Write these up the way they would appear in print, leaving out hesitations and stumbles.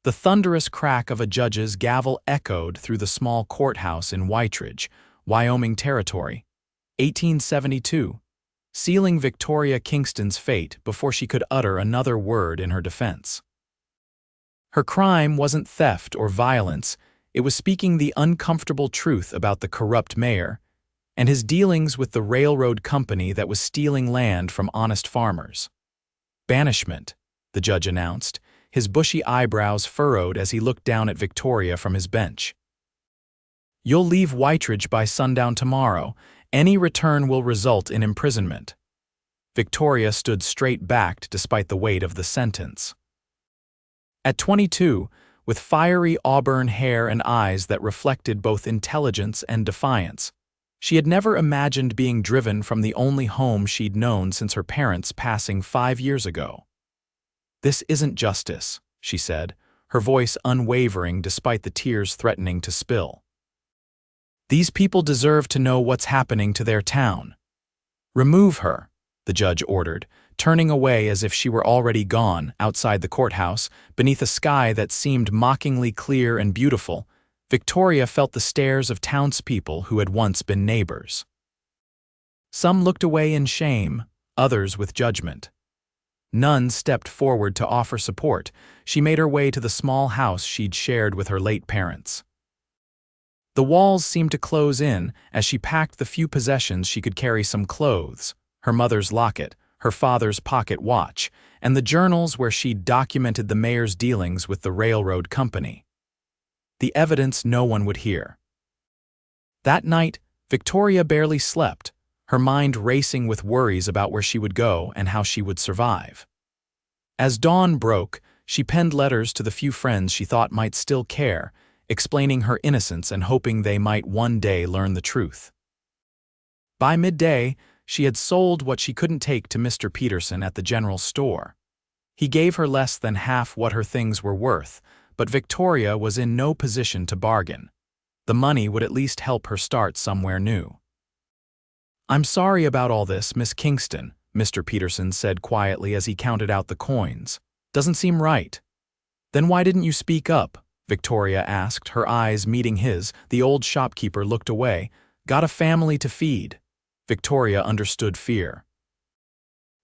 The thunderous crack of a judge's gavel echoed through the small courthouse in Wyoming, Wyoming Territory, 1872, sealing Victoria Kingston's fate before she could utter another word in her defense. Her crime wasn't theft or violence, it was speaking the uncomfortable truth about the corrupt mayor and his dealings with the railroad company that was stealing land from honest farmers. Banishment, the judge announced, his bushy eyebrows furrowed as he looked down at Victoria from his bench. You'll leave Wyoming by sundown tomorrow. Any return will result in imprisonment. Victoria stood straight-backed despite the weight of the sentence. At 22, with fiery auburn hair and eyes that reflected both intelligence and defiance, she had never imagined being driven from the only home she'd known since her parents' passing 5 years ago. "This isn't justice," she said, her voice unwavering despite the tears threatening to spill. "These people deserve to know what's happening to their town." "Remove her," the judge ordered, turning away as if she were already gone. Outside the courthouse, beneath a sky that seemed mockingly clear and beautiful, Victoria felt the stares of townspeople who had once been neighbors. Some looked away in shame, others with judgment. None stepped forward to offer support. She made her way to the small house she'd shared with her late parents. The walls seemed to close in as she packed the few possessions she could carry: some clothes, her mother's locket, her father's pocket watch, and the journals where she'd documented the mayor's dealings with the railroad company. The evidence no one would hear. That night, Victoria barely slept, her mind racing with worries about where she would go and how she would survive. As dawn broke, she penned letters to the few friends she thought might still care, explaining her innocence and hoping they might one day learn the truth. By midday, she had sold what she couldn't take to Mr. Peterson at the general store. He gave her less than half what her things were worth, but Victoria was in no position to bargain. The money would at least help her start somewhere new. "I'm sorry about all this, Miss Kingston," Mr. Peterson said quietly as he counted out the coins. "Doesn't seem right." "Then why didn't you speak up?" Victoria asked, her eyes meeting his. The old shopkeeper looked away. "Got a family to feed." Victoria understood fear.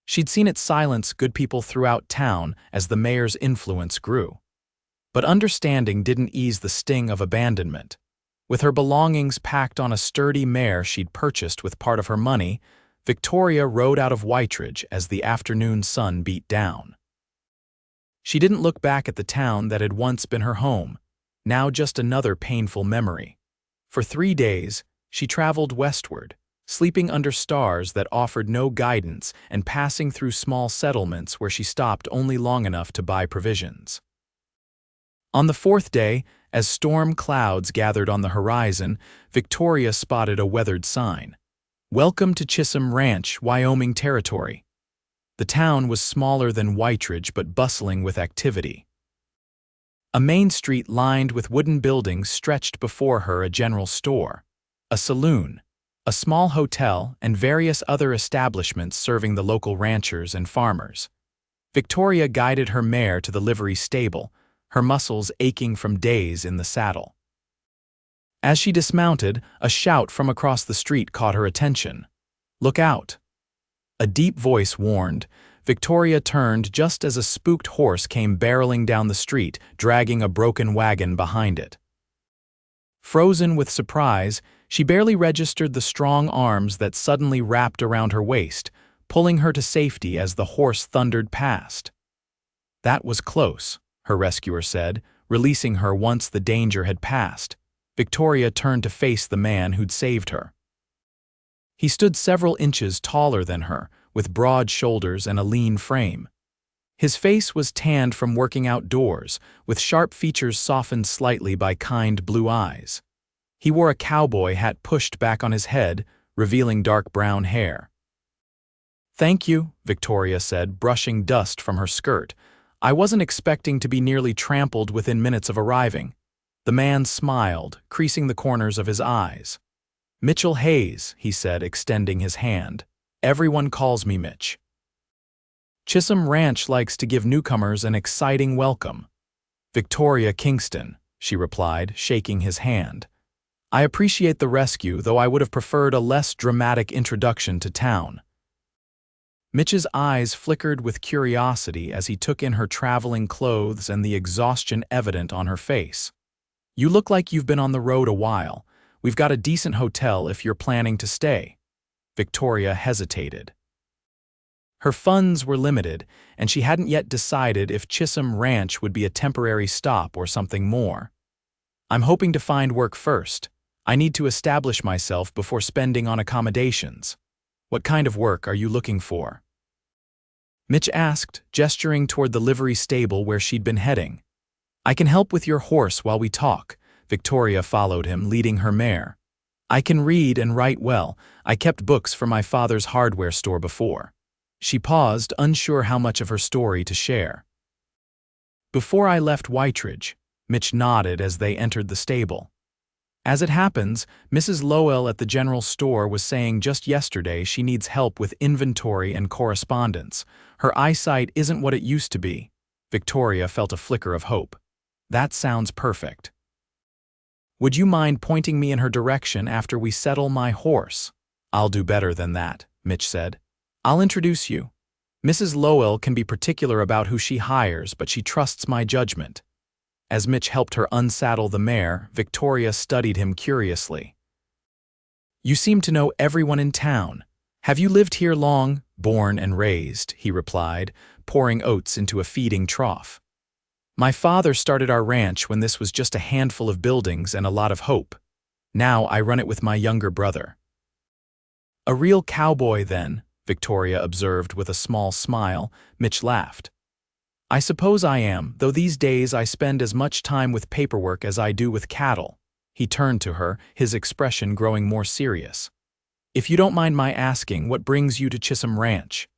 She'd seen it silence good people throughout town as the mayor's influence grew. But understanding didn't ease the sting of abandonment. With her belongings packed on a sturdy mare she'd purchased with part of her money, Victoria rode out of Wyoming as the afternoon sun beat down. She didn't look back at the town that had once been her home, now just another painful memory. For 3 days, she traveled westward, sleeping under stars that offered no guidance and passing through small settlements where she stopped only long enough to buy provisions. On the 4th day, as storm clouds gathered on the horizon, Victoria spotted a weathered sign. "Welcome to Chisum Ranch, Wyoming Territory." The town was smaller than Wyoming but bustling with activity. A main street lined with wooden buildings stretched before her: a general store, a saloon, a small hotel, and various other establishments serving the local ranchers and farmers. Victoria guided her mare to the livery stable, her muscles aching from days in the saddle. As she dismounted, a shout from across the street caught her attention. "Look out!" A deep voice warned. Victoria turned just as a spooked horse came barreling down the street, dragging a broken wagon behind it. Frozen with surprise, she barely registered the strong arms that suddenly wrapped around her waist, pulling her to safety as the horse thundered past. "That was close," her rescuer said, releasing her once the danger had passed. Victoria turned to face the man who'd saved her. He stood several inches taller than her, with broad shoulders and a lean frame. His face was tanned from working outdoors, with sharp features softened slightly by kind blue eyes. He wore a cowboy hat pushed back on his head, revealing dark brown hair. "Thank you," Victoria said, brushing dust from her skirt. "I wasn't expecting to be nearly trampled within minutes of arriving." The man smiled, creasing the corners of his eyes. "Mitch Hayes," he said, extending his hand. "Everyone calls me Mitch." Chisum Ranch likes to give newcomers an exciting welcome. Victoria Kingston, she replied, shaking his hand. I appreciate the rescue, though I would have preferred a less dramatic introduction to town. Mitch's eyes flickered with curiosity as he took in her traveling clothes and the exhaustion evident on her face. You look like you've been on the road a while. We've got a decent hotel if you're planning to stay. Victoria hesitated. Her funds were limited, and she hadn't yet decided if Chisum Ranch would be a temporary stop or something more. I'm hoping to find work first. I need to establish myself before spending on accommodations. What kind of work are you looking for? Mitch asked, gesturing toward the livery stable where she'd been heading. I can help with your horse while we talk. Victoria followed him, leading her mare. I can read and write well. I kept books for my father's hardware store before. She paused, unsure how much of her story to share. Before I left Wytridge, Mitch nodded as they entered the stable. As it happens, Mrs. Lowell at the general store was saying just yesterday she needs help with inventory and correspondence. Her eyesight isn't what it used to be. Victoria felt a flicker of hope. That sounds perfect. Would you mind pointing me in her direction after we settle my horse? I'll do better than that, Mitch said. I'll introduce you. Mrs. Lowell can be particular about who she hires, but she trusts my judgment. As Mitch helped her unsaddle the mare, Victoria studied him curiously. You seem to know everyone in town. Have you lived here long? Born and raised, he replied, pouring oats into a feeding trough. My father started our ranch when this was just a handful of buildings and a lot of hope. Now I run it with my younger brother. A real cowboy, then, Victoria observed with a small smile. Mitch laughed. I suppose I am, though these days I spend as much time with paperwork as I do with cattle. He turned to her, his expression growing more serious. If you don't mind my asking, what brings you to Chisum Ranch?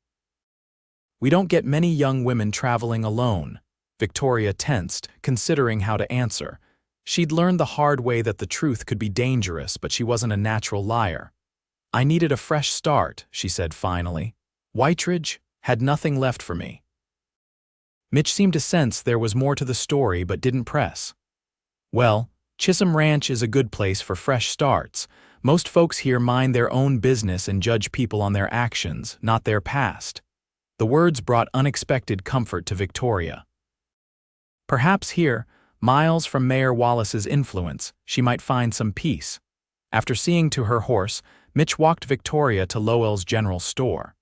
We don't get many young women traveling alone. Victoria tensed, considering how to answer. She'd learned the hard way that the truth could be dangerous, but she wasn't a natural liar. I needed a fresh start, she said finally. Wytridge had nothing left for me. Mitch seemed to sense there was more to the story but didn't press. Well, Chisum Ranch is a good place for fresh starts. Most folks here mind their own business and judge people on their actions, not their past. The words brought unexpected comfort to Victoria. Perhaps here, miles from Mayor Wallace's influence, she might find some peace. After seeing to her horse, Mitch walked Victoria to Lowell's general store.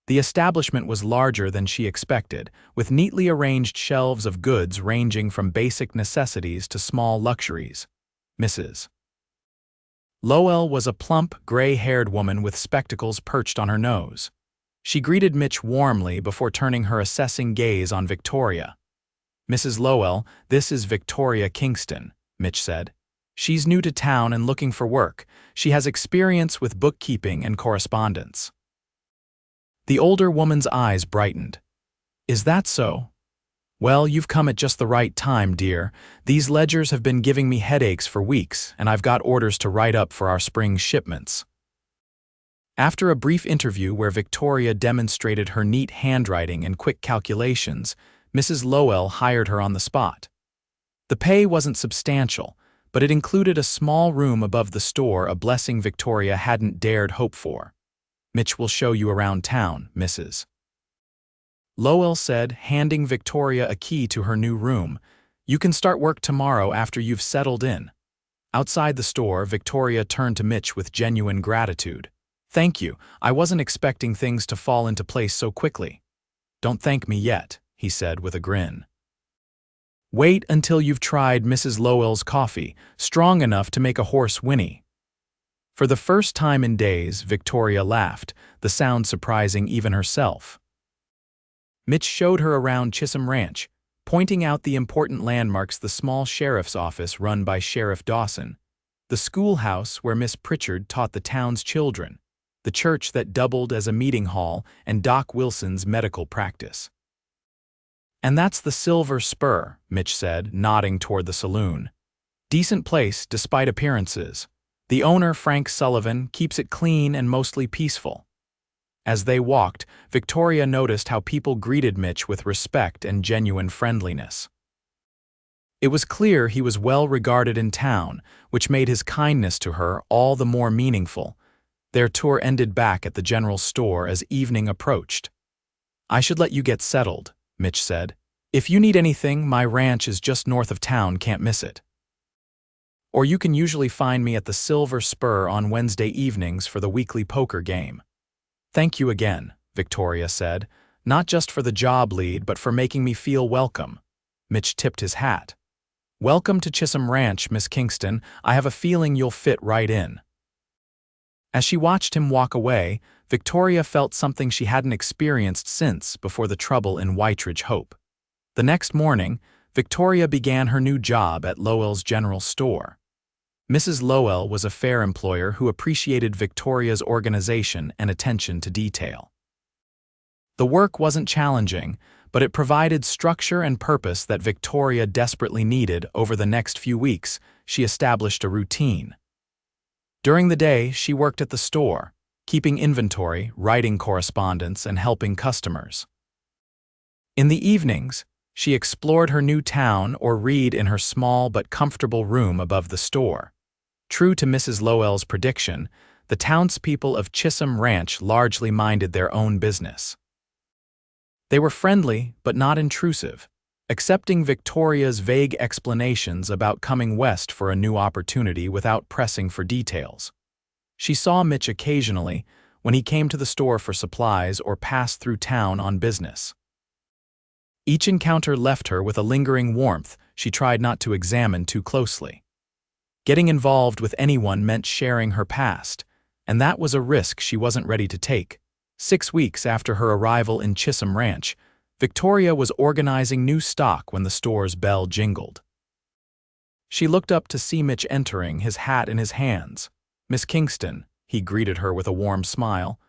The establishment was larger than she expected, with neatly arranged shelves of goods ranging from basic necessities to small luxuries. Mrs. Lowell was a plump, gray-haired woman with spectacles perched on her nose. She greeted Mitch warmly before turning her assessing gaze on Victoria. Mrs. Lowell, this is Victoria Kingston, Mitch said. She's new to town and looking for work. She has experience with bookkeeping and correspondence. The older woman's eyes brightened. Is that so? Well, you've come at just the right time, dear. These ledgers have been giving me headaches for weeks, and I've got orders to write up for our spring shipments. After a brief interview where Victoria demonstrated her neat handwriting and quick calculations, Mrs. Lowell hired her on the spot. The pay wasn't substantial, but it included a small room above the store, a blessing Victoria hadn't dared hope for. Mitch will show you around town, Mrs. Lowell said, handing Victoria a key to her new room. You can start work tomorrow after you've settled in. Outside the store, Victoria turned to Mitch with genuine gratitude. Thank you. I wasn't expecting things to fall into place so quickly. Don't thank me yet, he said with a grin. Wait until you've tried Mrs. Lowell's coffee, strong enough to make a horse whinny. For the first time in days, Victoria laughed, the sound surprising even herself. Mitch showed her around Chisum Ranch, pointing out the important landmarks: the small sheriff's office run by Sheriff Dawson, the schoolhouse where Miss Pritchard taught the town's children, the church that doubled as a meeting hall, and Doc Wilson's medical practice. And that's the Silver Spur, Mitch said, nodding toward the saloon. Decent place, despite appearances. The owner, Frank Sullivan, keeps it clean and mostly peaceful. As they walked, Victoria noticed how people greeted Mitch with respect and genuine friendliness. It was clear he was well regarded in town, which made his kindness to her all the more meaningful. Their tour ended back at the general store as evening approached. "I should let you get settled," Mitch said. "If you need anything, my ranch is just north of town, can't miss it. Or you can usually find me at the Silver Spur on Wednesday evenings for the weekly poker game." "Thank you again," Victoria said, "not just for the job lead, but for making me feel welcome." Mitch tipped his hat. "Welcome to Chisum Ranch, Miss Kingston. I have a feeling you'll fit right in." As she watched him walk away, Victoria felt something she hadn't experienced since before the trouble in Whiteridge Hope. The next morning, Victoria began her new job at Lowell's General Store. Mrs. Lowell was a fair employer who appreciated Victoria's organization and attention to detail. The work wasn't challenging, but it provided structure and purpose that Victoria desperately needed. Over the next few weeks, she established a routine. During the day, she worked at the store, keeping inventory, writing correspondence, and helping customers. In the evenings, she explored her new town or read in her small but comfortable room above the store. True to Mrs. Lowell's prediction, the townspeople of Chisum Ranch largely minded their own business. They were friendly but not intrusive, accepting Victoria's vague explanations about coming west for a new opportunity without pressing for details. She saw Mitch occasionally when he came to the store for supplies or passed through town on business. Each encounter left her with a lingering warmth she tried not to examine too closely. Getting involved with anyone meant sharing her past, and that was a risk she wasn't ready to take. 6 weeks after her arrival in Chisum Ranch, Victoria was organizing new stock when the store's bell jingled. She looked up to see Mitch entering, his hat in his hands. "Miss Kingston," he greeted her with a warm smile.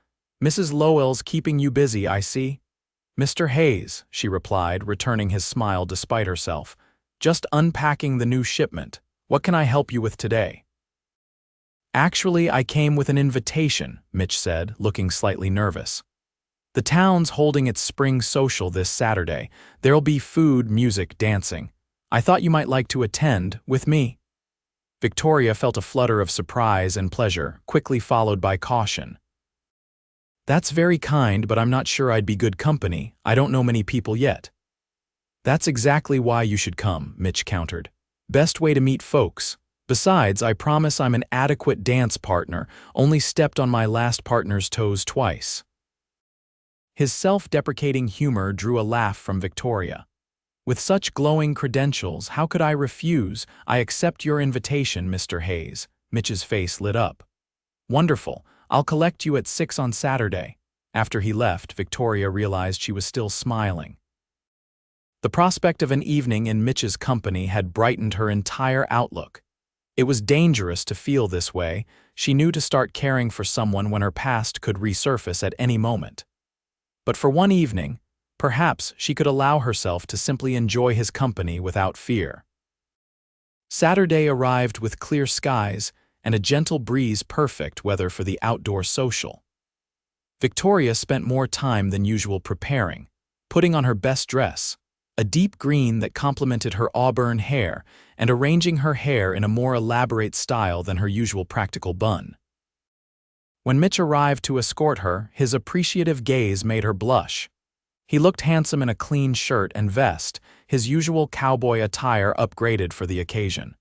"Mrs. Lowell's keeping you busy, I see." "Mr. Hayes," she replied, returning his smile despite herself. "Just unpacking the new shipment. What can I help you with today?" "Actually, I came with an invitation," Mitch said, looking slightly nervous. "The town's holding its spring social this Saturday. There'll be food, music, dancing. I thought you might like to attend with me." Victoria felt a flutter of surprise and pleasure, quickly followed by caution. "That's very kind, but I'm not sure I'd be good company. I don't know many people yet." "That's exactly why you should come," Mitch countered. "Best way to meet folks. Besides, I promise I'm an adequate dance partner, only stepped on my last partner's toes twice." His self-deprecating humor drew a laugh from Victoria. "With such glowing credentials, how could I refuse? I accept your invitation, Mr. Hayes." Mitch's face lit up. "Wonderful. I'll collect you at 6 on Saturday." After he left, Victoria realized she was still smiling. The prospect of an evening in Mitch's company had brightened her entire outlook. It was dangerous to feel this way. She knew to start caring for someone when her past could resurface at any moment. But for one evening, perhaps she could allow herself to simply enjoy his company without fear. Saturday arrived with clear skies and a gentle breeze, perfect weather for the outdoor social. Victoria spent more time than usual preparing, putting on her best dress, a deep green that complemented her auburn hair, and arranging her hair in a more elaborate style than her usual practical bun. When Mitch arrived to escort her, his appreciative gaze made her blush. He looked handsome in a clean shirt and vest, his usual cowboy attire upgraded for the occasion.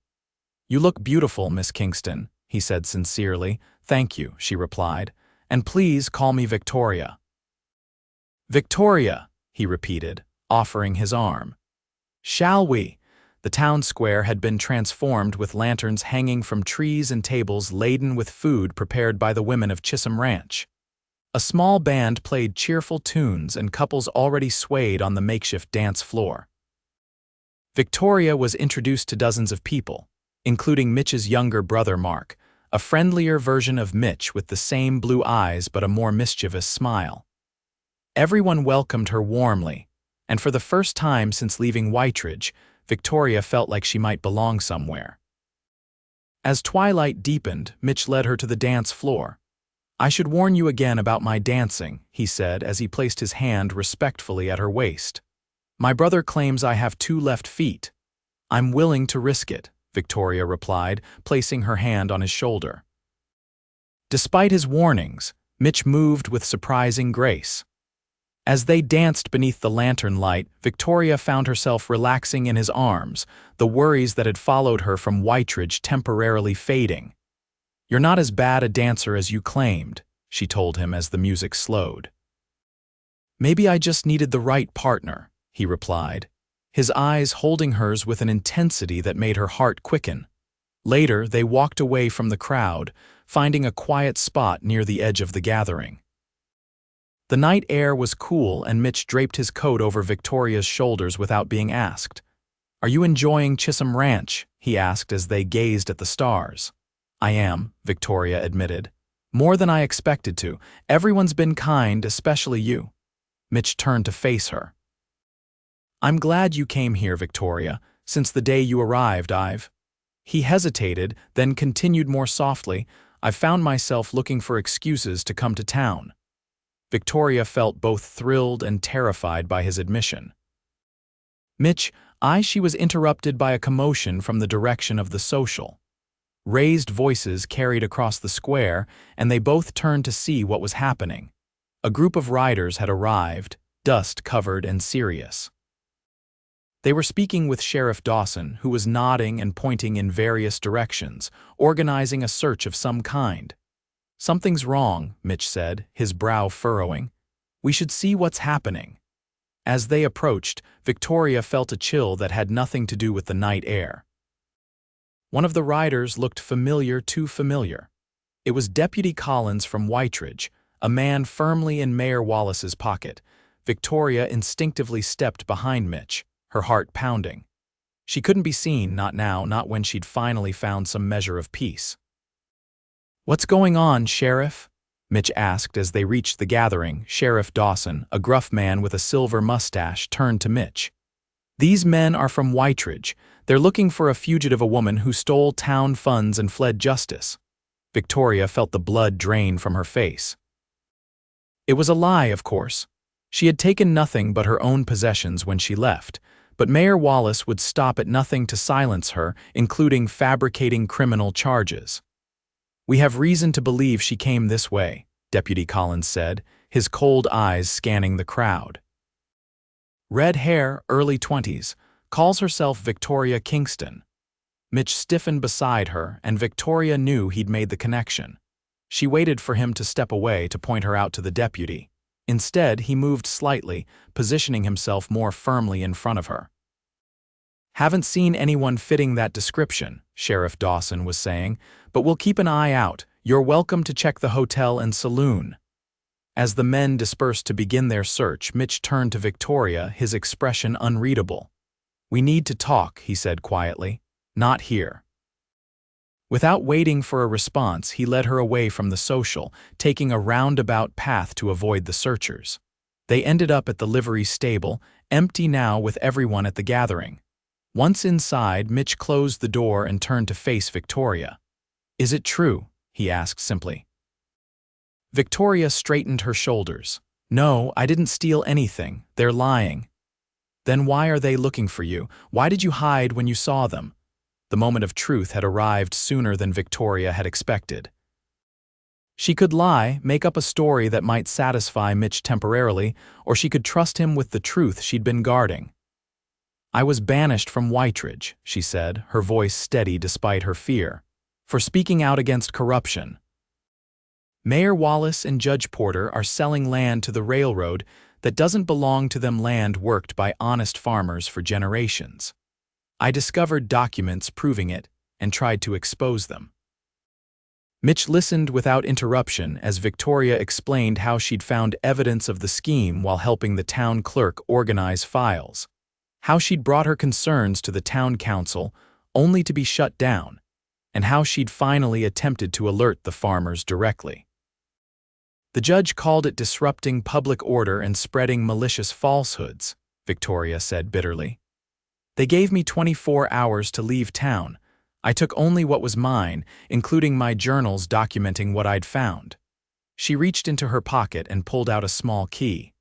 "You look beautiful, Miss Kingston," he said sincerely. "Thank you," she replied. "And please call me Victoria." "Victoria," he repeated, offering his arm. "Shall we?" The town square had been transformed with lanterns hanging from trees and tables laden with food prepared by the women of Chisum Ranch. A small band played cheerful tunes and couples already swayed on the makeshift dance floor. Victoria was introduced to dozens of people, including Mitch's younger brother Mark, a friendlier version of Mitch with the same blue eyes but a more mischievous smile. Everyone welcomed her warmly, and for the first time since leaving Whiteridge, Victoria felt like she might belong somewhere. As twilight deepened, Mitch led her to the dance floor. "I should warn you again about my dancing," he said as he placed his hand respectfully at her waist. "My brother claims I have 2 left feet. I'm willing to risk it, Victoria replied, placing her hand on his shoulder. Despite his warnings, Mitch moved with surprising grace. As they danced beneath the lantern light, Victoria found herself relaxing in his arms, the worries that had followed her from Wytridge temporarily fading. "You're not as bad a dancer as you claimed," she told him as the music slowed. "Maybe I just needed the right partner," he replied, his eyes holding hers with an intensity that made her heart quicken. Later, they walked away from the crowd, finding a quiet spot near the edge of the gathering. The night air was cool and Mitch draped his coat over Victoria's shoulders without being asked. "Are you enjoying Chisum Ranch?" he asked as they gazed at the stars. "I am," Victoria admitted. "More than I expected to. Everyone's been kind, especially you." Mitch turned to face her. "I'm glad you came here, Victoria. Since the day you arrived, He hesitated, then continued more softly, "I've found myself looking for excuses to come to town." Victoria felt both thrilled and terrified by his admission. "Mitch, she was interrupted by a commotion from the direction of the social. Raised voices carried across the square, and they both turned to see what was happening. A group of riders had arrived, dust-covered and serious. They were speaking with Sheriff Dawson, who was nodding and pointing in various directions, organizing a search of some kind. "Something's wrong," Mitch said, his brow furrowing. "We should see what's happening." As they approached, Victoria felt a chill that had nothing to do with the night air. One of the riders looked familiar, too familiar. It was Deputy Collins from Wytridge, a man firmly in Mayor Wallace's pocket. Victoria instinctively stepped behind Mitch, her heart pounding. She couldn't be seen, not now, not when she'd finally found some measure of peace. "What's going on, Sheriff?" Mitch asked as they reached the gathering. Sheriff Dawson, a gruff man with a silver mustache, turned to Mitch. "These men are from Wytridge. They're looking for a fugitive, a woman who stole town funds and fled justice." Victoria felt the blood drain from her face. It was a lie, of course. She had taken nothing but her own possessions when she left, but Mayor Wallace would stop at nothing to silence her, including fabricating criminal charges. "We have reason to believe she came this way," Deputy Collins said, his cold eyes scanning the crowd. "Red hair, early 20s, calls herself Victoria Kingston." Mitch stiffened beside her, and Victoria knew he'd made the connection. She waited for him to step away to point her out to the deputy. Instead, he moved slightly, positioning himself more firmly in front of her. "Haven't seen anyone fitting that description," Sheriff Dawson was saying, "but we'll keep an eye out. You're welcome to check the hotel and saloon." As the men dispersed to begin their search, Mitch turned to Victoria, his expression unreadable. "We need to talk," he said quietly. "Not here." Without waiting for a response, he led her away from the social, taking a roundabout path to avoid the searchers. They ended up at the livery stable, empty now with everyone at the gathering. Once inside, Mitch closed the door and turned to face Victoria. "Is it true?" he asked simply. Victoria straightened her shoulders. "No, I didn't steal anything. They're lying." "Then why are they looking for you? Why did you hide when you saw them?" The moment of truth had arrived sooner than Victoria had expected. She could lie, make up a story that might satisfy Mitch temporarily, or she could trust him with the truth she'd been guarding. "I was banished from Wytridge," she said, her voice steady despite her fear, "for speaking out against corruption. Mayor Wallace and Judge Porter are selling land to the railroad that doesn't belong to them, land worked by honest farmers for generations. I discovered documents proving it and tried to expose them." Mitch listened without interruption as Victoria explained how she'd found evidence of the scheme while helping the town clerk organize files, how she'd brought her concerns to the town council only to be shut down, and how she'd finally attempted to alert the farmers directly. "The judge called it disrupting public order and spreading malicious falsehoods," Victoria said bitterly. "They gave me 24 hours to leave town. I took only what was mine, including my journals documenting what I'd found." She reached into her pocket and pulled out a small key.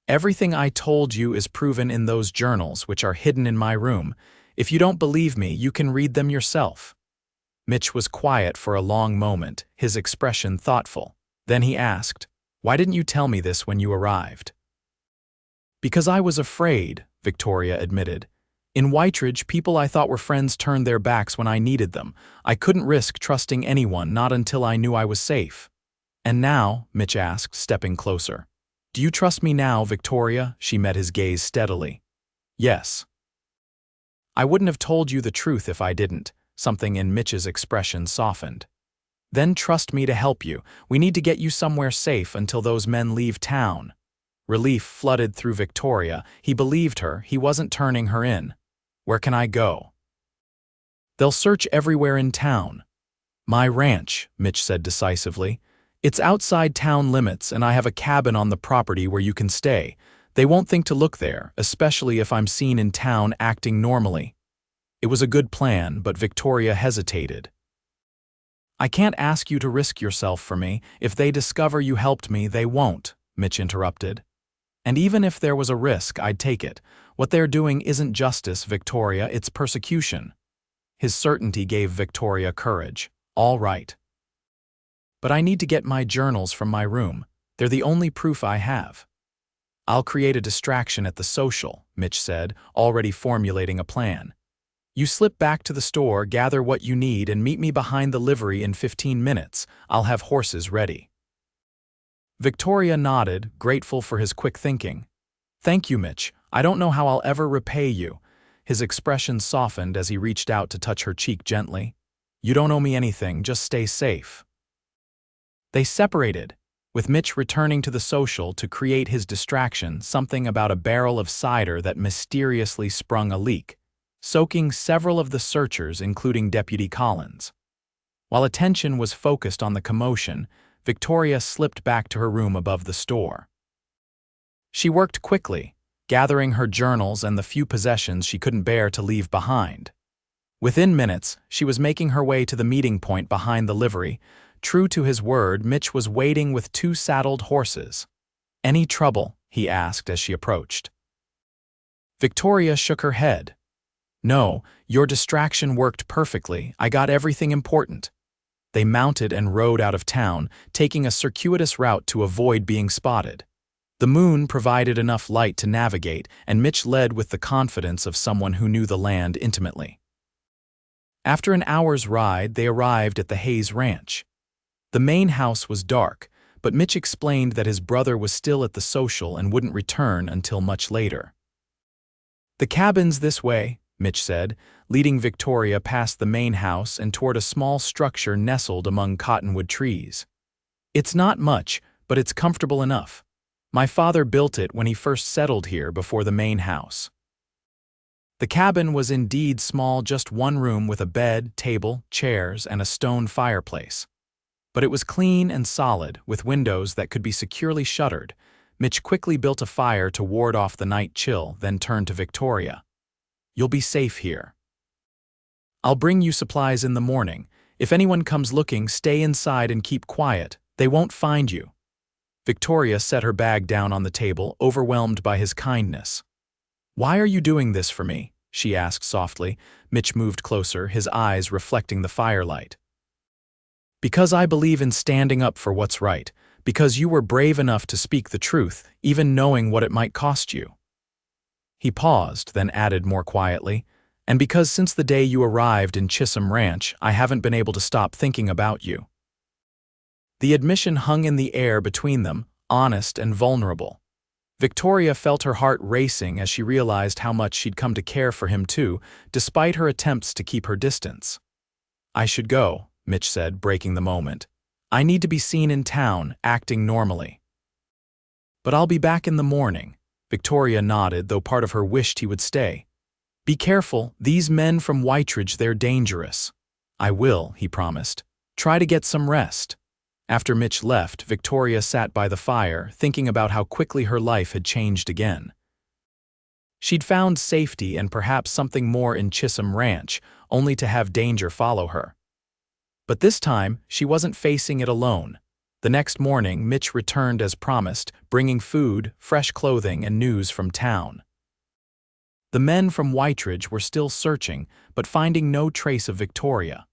"Everything I told you is proven in those journals, which are hidden in my room. If you don't believe me, you can read them yourself." Mitch was quiet for a long moment, his expression thoughtful. Then he asked, "Why didn't you tell me this when you arrived?" "Because I was afraid," Victoria admitted. "In Whiteridge, people I thought were friends turned their backs when I needed them. I couldn't risk trusting anyone, not until I knew I was safe." "And now?" Mitch asked, stepping closer. "Do you trust me now, Victoria?" She met his gaze steadily. "Yes." "I wouldn't have told you the truth if I didn't." Something in Mitch's expression softened. "Then trust me to help you. We need to get you somewhere safe until those men leave town." Relief flooded through Victoria. He believed her. He wasn't turning her in. "Where can I go?" "They'll search everywhere in town." "My ranch," Mitch said decisively. "It's outside town limits, and I have a cabin on the property where you can stay. They won't think to look there, especially if I'm seen in town acting normally." It was a good plan, but Victoria hesitated. "I can't ask you to risk yourself for me. If they discover you helped me, they won't," Mitch interrupted. "And even if there was a risk, I'd take it. What they're doing isn't justice, Victoria, it's persecution." His certainty gave Victoria courage. "All right. But I need to get my journals from my room. They're the only proof I have." "I'll create a distraction at the social," Mitch said, already formulating a plan. "You slip back to the store, gather what you need, and meet me behind the livery in 15 minutes. I'll have horses ready." Victoria nodded, grateful for his quick thinking. "Thank you, Mitch. I don't know how I'll ever repay you." His expression softened as he reached out to touch her cheek gently. "You don't owe me anything, just stay safe." They separated, with Mitch returning to the social to create his distraction, something about a barrel of cider that mysteriously sprung a leak, soaking several of the searchers, including Deputy Collins. While attention was focused on the commotion, Victoria slipped back to her room above the store. She worked quickly, gathering her journals and the few possessions she couldn't bear to leave behind. Within minutes, she was making her way to the meeting point behind the livery. True to his word, Mitch was waiting with 2 saddled horses. "Any trouble?" he asked as she approached. Victoria shook her head. "No, your distraction worked perfectly. I got everything important." They mounted and rode out of town, taking a circuitous route to avoid being spotted. The moon provided enough light to navigate, and Mitch led with the confidence of someone who knew the land intimately. After an hour's ride, they arrived at the Hayes Ranch. The main house was dark, but Mitch explained that his brother was still at the social and wouldn't return until much later. "The cabin's this way," Mitch said, leading Victoria past the main house and toward a small structure nestled among cottonwood trees. "It's not much, but it's comfortable enough. My father built it when he first settled here before the main house." The cabin was indeed small, just one room with a bed, table, chairs, and a stone fireplace. But it was clean and solid, with windows that could be securely shuttered. Mitch quickly built a fire to ward off the night chill, then turned to Victoria. "You'll be safe here. I'll bring you supplies in the morning. If anyone comes looking, stay inside and keep quiet. They won't find you." Victoria set her bag down on the table, overwhelmed by his kindness. "Why are you doing this for me?" she asked softly. Mitch moved closer, his eyes reflecting the firelight. "Because I believe in standing up for what's right. Because you were brave enough to speak the truth, even knowing what it might cost you." He paused, then added more quietly, "And because since the day you arrived in Chisum Ranch, I haven't been able to stop thinking about you." The admission hung in the air between them, honest and vulnerable. Victoria felt her heart racing as she realized how much she'd come to care for him too, despite her attempts to keep her distance. "I should go," Mitch said, breaking the moment. "I need to be seen in town, acting normally." "But I'll be back in the morning." Victoria nodded, though part of her wished he would stay. "Be careful, these men from Whiteridge, they're dangerous." "I will," he promised. "Try to get some rest." After Mitch left, Victoria sat by the fire, thinking about how quickly her life had changed again. She'd found safety and perhaps something more in Chisum Ranch, only to have danger follow her. But this time, she wasn't facing it alone. The next morning, Mitch returned as promised, bringing food, fresh clothing, and news from town. The men from Wytridge were still searching, but finding no trace of Victoria.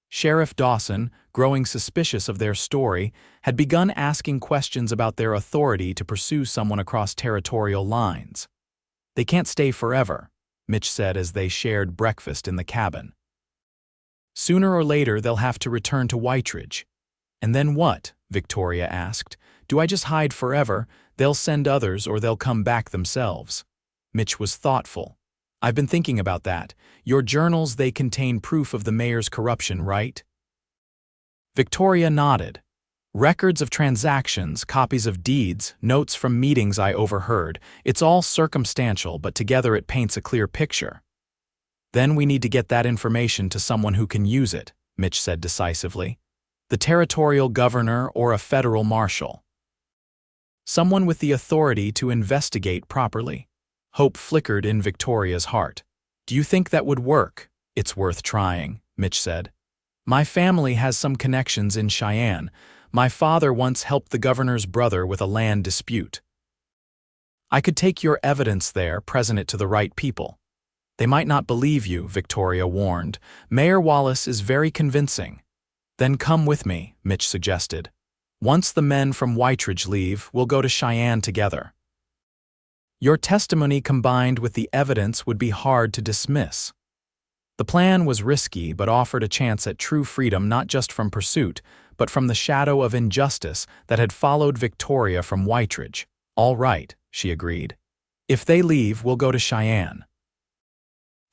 Sheriff Dawson, growing suspicious of their story, had begun asking questions about their authority to pursue someone across territorial lines. "They can't stay forever," Mitch said as they shared breakfast in the cabin. "Sooner or later they'll have to return to Wytridge." "And then what?" Victoria asked. "Do I just hide forever? They'll send others or they'll come back themselves." Mitch was thoughtful. "I've been thinking about that. Your journals, they contain proof of the mayor's corruption, right?" Victoria nodded. "Records of transactions, copies of deeds, notes from meetings I overheard. It's all circumstantial, but together it paints a clear picture." "Then we need to get that information to someone who can use it," Mitch said decisively. "The territorial governor or a federal marshal. Someone with the authority to investigate properly." Hope flickered in Victoria's heart. "Do you think that would work?" "It's worth trying," Mitch said. "My family has some connections in Cheyenne. My father once helped the governor's brother with a land dispute. I could take your evidence there, present it to the right people." "They might not believe you," Victoria warned. "Mayor Wallace is very convincing." "Then come with me," Mitch suggested. "Once the men from Wytridge leave, we'll go to Cheyenne together. Your testimony combined with the evidence would be hard to dismiss." The plan was risky but offered a chance at true freedom not just from pursuit, but from the shadow of injustice that had followed Victoria from Wytridge. "All right," she agreed. "If they leave, we'll go to Cheyenne."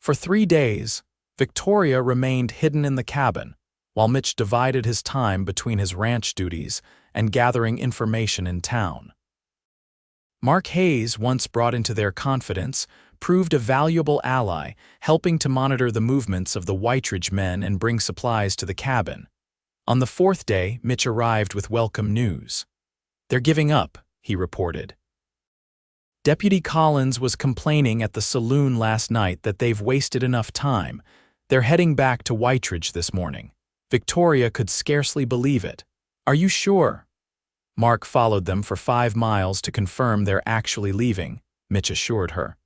For 3 days, Victoria remained hidden in the cabin, while Mitch divided his time between his ranch duties and gathering information in town. Mark Hayes, once brought into their confidence, proved a valuable ally, helping to monitor the movements of the Wytridge men and bring supplies to the cabin. On the 4th day, Mitch arrived with welcome news. "They're giving up," he reported. "Deputy Collins was complaining at the saloon last night that they've wasted enough time. They're heading back to Wytridge this morning." Victoria could scarcely believe it. "Are you sure?" Mark followed them for 5 miles to confirm they're actually leaving, Mitch assured her.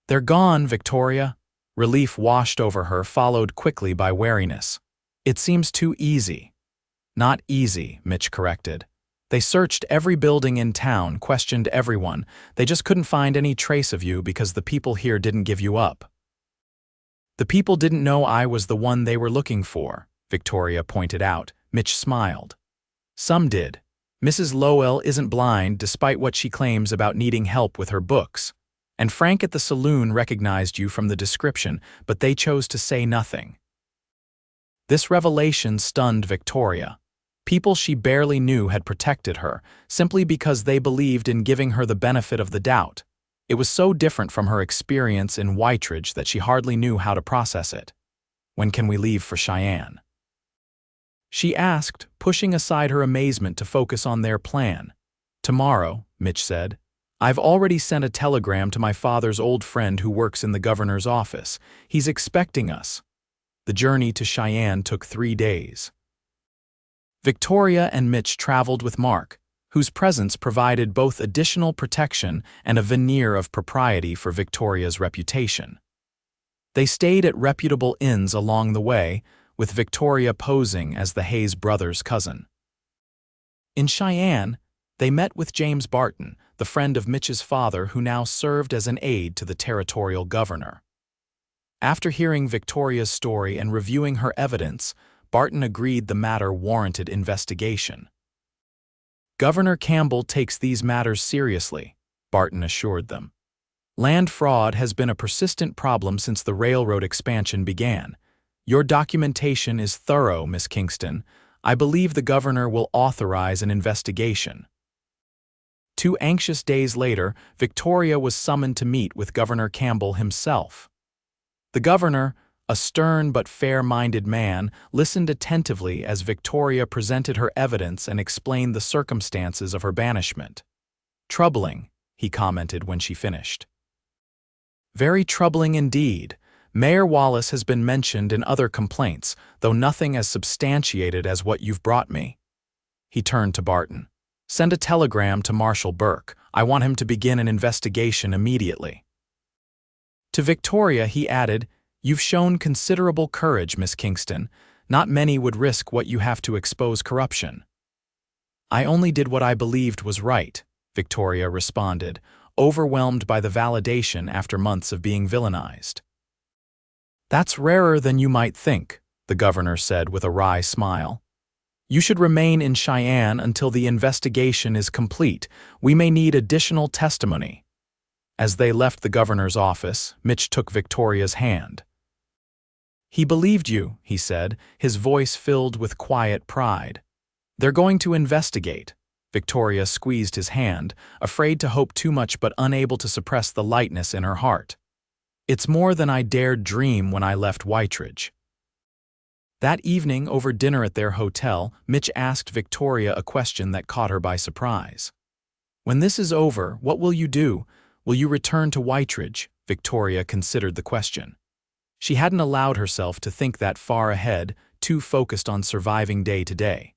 "They're gone, Victoria." Relief washed over her, followed quickly by wariness. "It seems too easy." "Not easy," Mitch corrected. "They searched every building in town, questioned everyone. They just couldn't find any trace of you because the people here didn't give you up." "The people didn't know I was the one they were looking for," Victoria pointed out. Mitch smiled. "Some did. Mrs. Lowell isn't blind despite what she claims about needing help with her books. And Frank at the saloon recognized you from the description, but they chose to say nothing." This revelation stunned Victoria. People she barely knew had protected her, simply because they believed in giving her the benefit of the doubt. It was so different from her experience in Wytridge that she hardly knew how to process it. "When can we leave for Cheyenne?" she asked, pushing aside her amazement to focus on their plan. "Tomorrow," Mitch said. "I've already sent a telegram to my father's old friend who works in the governor's office. He's expecting us." The journey to Cheyenne took 3 days. Victoria and Mitch traveled with Mark, whose presence provided both additional protection and a veneer of propriety for Victoria's reputation. They stayed at reputable inns along the way, with Victoria posing as the Hayes brothers' cousin. In Cheyenne, they met with James Barton, the friend of Mitch's father who now served as an aide to the territorial governor. After hearing Victoria's story and reviewing her evidence, Barton agreed the matter warranted investigation. "Governor Campbell takes these matters seriously," Barton assured them. "Land fraud has been a persistent problem since the railroad expansion began. Your documentation is thorough, Miss Kingston. I believe the governor will authorize an investigation." 2 anxious days later, Victoria was summoned to meet with Governor Campbell himself. The governor, a stern but fair-minded man, listened attentively as Victoria presented her evidence and explained the circumstances of her banishment. "Troubling," he commented when she finished. "Very troubling indeed. Mayor Wallace has been mentioned in other complaints, though nothing as substantiated as what you've brought me." He turned to Barton. "Send a telegram to Marshal Burke. I want him to begin an investigation immediately." To Victoria, he added, "You've shown considerable courage, Miss Kingston. Not many would risk what you have to expose corruption." "I only did what I believed was right," Victoria responded, overwhelmed by the validation after months of being villainized. "That's rarer than you might think," the governor said with a wry smile. "You should remain in Cheyenne until the investigation is complete. We may need additional testimony." As they left the governor's office, Mitch took Victoria's hand. "He believed you," he said, his voice filled with quiet pride. "They're going to investigate." Victoria squeezed his hand, afraid to hope too much but unable to suppress the lightness in her heart. "It's more than I dared dream when I left Wytridge." That evening, over dinner at their hotel, Mitch asked Victoria a question that caught her by surprise. "When this is over, what will you do? Will you return to Wytridge?" Victoria considered the question. She hadn't allowed herself to think that far ahead, too focused on surviving day to day.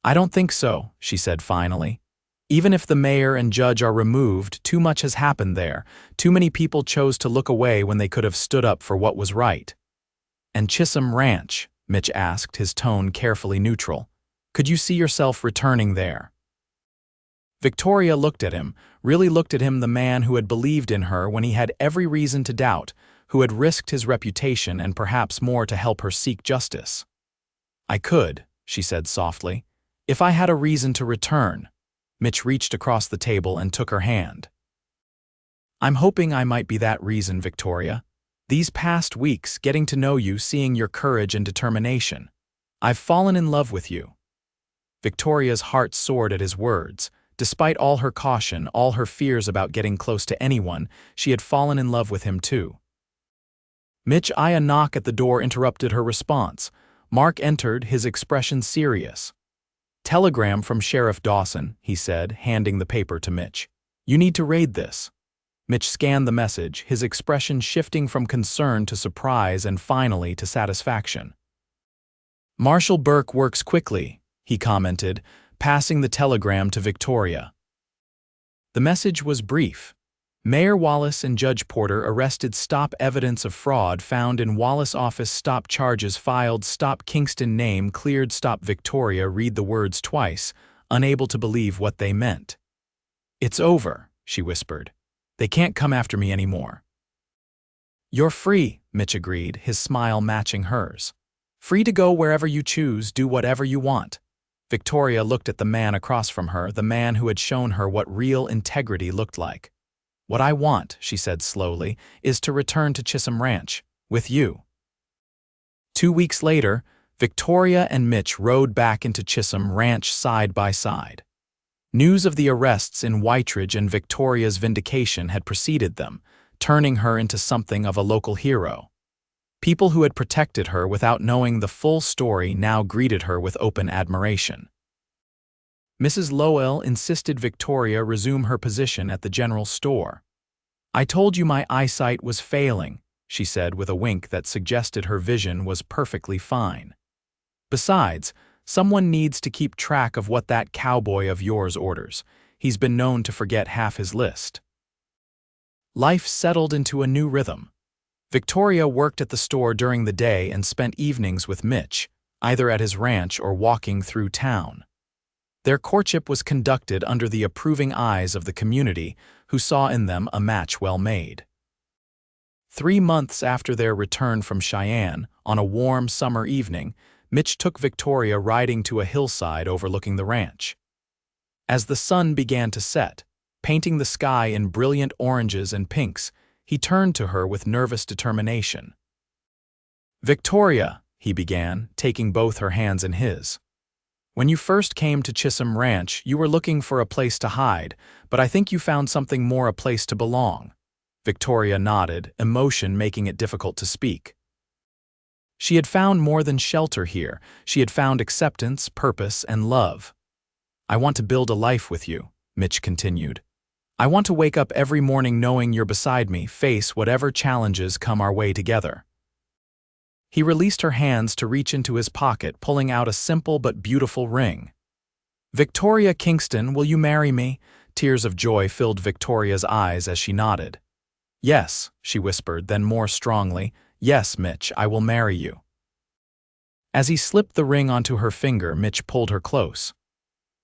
"I don't think so," she said finally. "Even if the mayor and judge are removed, too much has happened there. Too many people chose to look away when they could have stood up for what was right." "And Chisum Ranch?" Mitch asked, his tone carefully neutral. "Could you see yourself returning there?" Victoria looked at him, really looked at him, the man who had believed in her when he had every reason to doubt, who had risked his reputation and perhaps more to help her seek justice. "I could," she said softly, "if I had a reason to return." Mitch reached across the table and took her hand. "I'm hoping I might be that reason, Victoria. These past weeks, getting to know you, seeing your courage and determination. I've fallen in love with you." Victoria's heart soared at his words. Despite all her caution, all her fears about getting close to anyone, she had fallen in love with him too. Mitch, a knock at the door interrupted her response. Mark entered, his expression serious. "Telegram from Sheriff Dawson," he said, handing the paper to Mitch. "You need to read this." Mitch scanned the message, his expression shifting from concern to surprise and finally to satisfaction. "Marshal Burke works quickly," he commented, passing the telegram to Victoria. The message was brief. "Mayor Wallace and Judge Porter arrested. Stop evidence of fraud found in Wallace office. Stop charges filed. Stop Kingston name cleared." Stop. Victoria read the words twice, unable to believe what they meant. "It's over," she whispered. "They can't come after me anymore." "You're free," Mitch agreed, his smile matching hers. "Free to go wherever you choose, do whatever you want." Victoria looked at the man across from her, the man who had shown her what real integrity looked like. "What I want," she said slowly, "is to return to Chisum Ranch, with you." 2 weeks later, Victoria and Mitch rode back into Chisum Ranch side by side. News of the arrests in Wytridge and Victoria's vindication had preceded them, turning her into something of a local hero. People who had protected her without knowing the full story now greeted her with open admiration. Mrs. Lowell insisted Victoria resume her position at the general store. "I told you my eyesight was failing," she said with a wink that suggested her vision was perfectly fine. "Besides, someone needs to keep track of what that cowboy of yours orders. He's been known to forget half his list." Life settled into a new rhythm. Victoria worked at the store during the day and spent evenings with Mitch, either at his ranch or walking through town. Their courtship was conducted under the approving eyes of the community, who saw in them a match well made. 3 months after their return from Cheyenne, on a warm summer evening, Mitch took Victoria riding to a hillside overlooking the ranch. As the sun began to set, painting the sky in brilliant oranges and pinks, he turned to her with nervous determination. "Victoria," he began, taking both her hands in his. "When you first came to Chisum Ranch, you were looking for a place to hide, but I think you found something more, a place to belong." Victoria nodded, emotion making it difficult to speak. She had found more than shelter here. She had found acceptance, purpose, and love. "I want to build a life with you," Mitch continued. "I want to wake up every morning knowing you're beside me, face whatever challenges come our way together." He released her hands to reach into his pocket, pulling out a simple but beautiful ring. "Victoria Kingston, will you marry me?" Tears of joy filled Victoria's eyes as she nodded. "Yes," she whispered, then more strongly, "Yes, Mitch, I will marry you." As he slipped the ring onto her finger, Mitch pulled her close.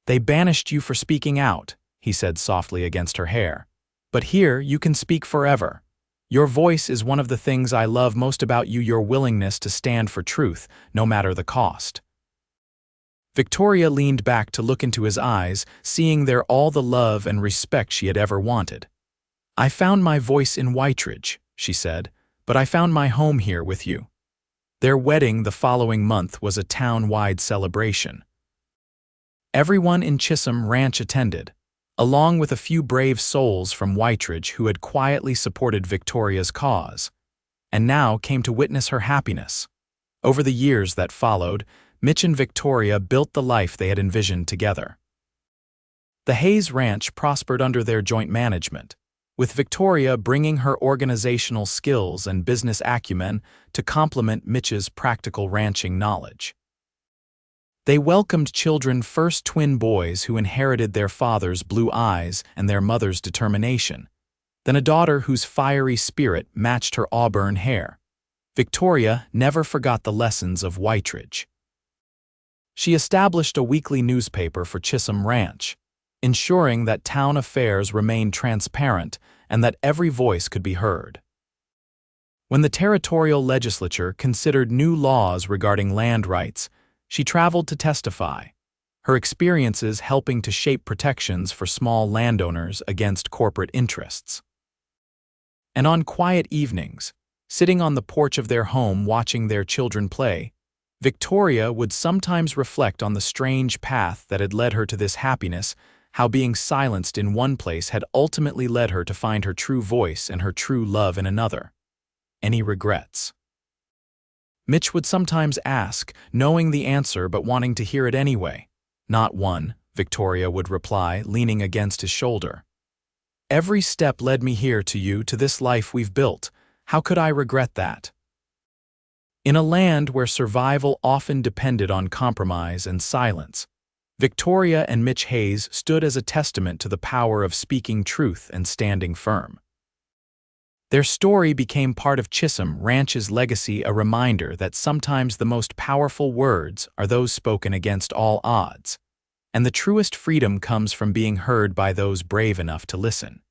"They banished you for speaking out," he said softly against her hair. "But here you can speak forever. Your voice is one of the things I love most about you, your willingness to stand for truth, no matter the cost." Victoria leaned back to look into his eyes, seeing there all the love and respect she had ever wanted. "I found my voice in Wytridge," she said, "but I found my home here with you." Their wedding the following month was a town-wide celebration. Everyone in Chisum Ranch attended, along with a few brave souls from Wytridge who had quietly supported Victoria's cause, and now came to witness her happiness. Over the years that followed, Mitch and Victoria built the life they had envisioned together. The Hayes Ranch prospered under their joint management, with Victoria bringing her organizational skills and business acumen to complement Mitch's practical ranching knowledge. They welcomed children, first twin boys who inherited their father's blue eyes and their mother's determination, then a daughter whose fiery spirit matched her auburn hair. Victoria never forgot the lessons of Wytridge. She established a weekly newspaper for Chisum Ranch, ensuring that town affairs remained transparent and that every voice could be heard. When the territorial legislature considered new laws regarding land rights, she traveled to testify, her experiences helping to shape protections for small landowners against corporate interests. And on quiet evenings, sitting on the porch of their home watching their children play, Victoria would sometimes reflect on the strange path that had led her to this happiness, how being silenced in one place had ultimately led her to find her true voice and her true love in another. Any regrets? Mitch would sometimes ask, knowing the answer but wanting to hear it anyway. "Not one," Victoria would reply, leaning against his shoulder. "Every step led me here to you, to this life we've built. How could I regret that?" In a land where survival often depended on compromise and silence, Victoria and Mitch Hayes stood as a testament to the power of speaking truth and standing firm. Their story became part of Chisum Ranch's legacy, a reminder that sometimes the most powerful words are those spoken against all odds, and the truest freedom comes from being heard by those brave enough to listen.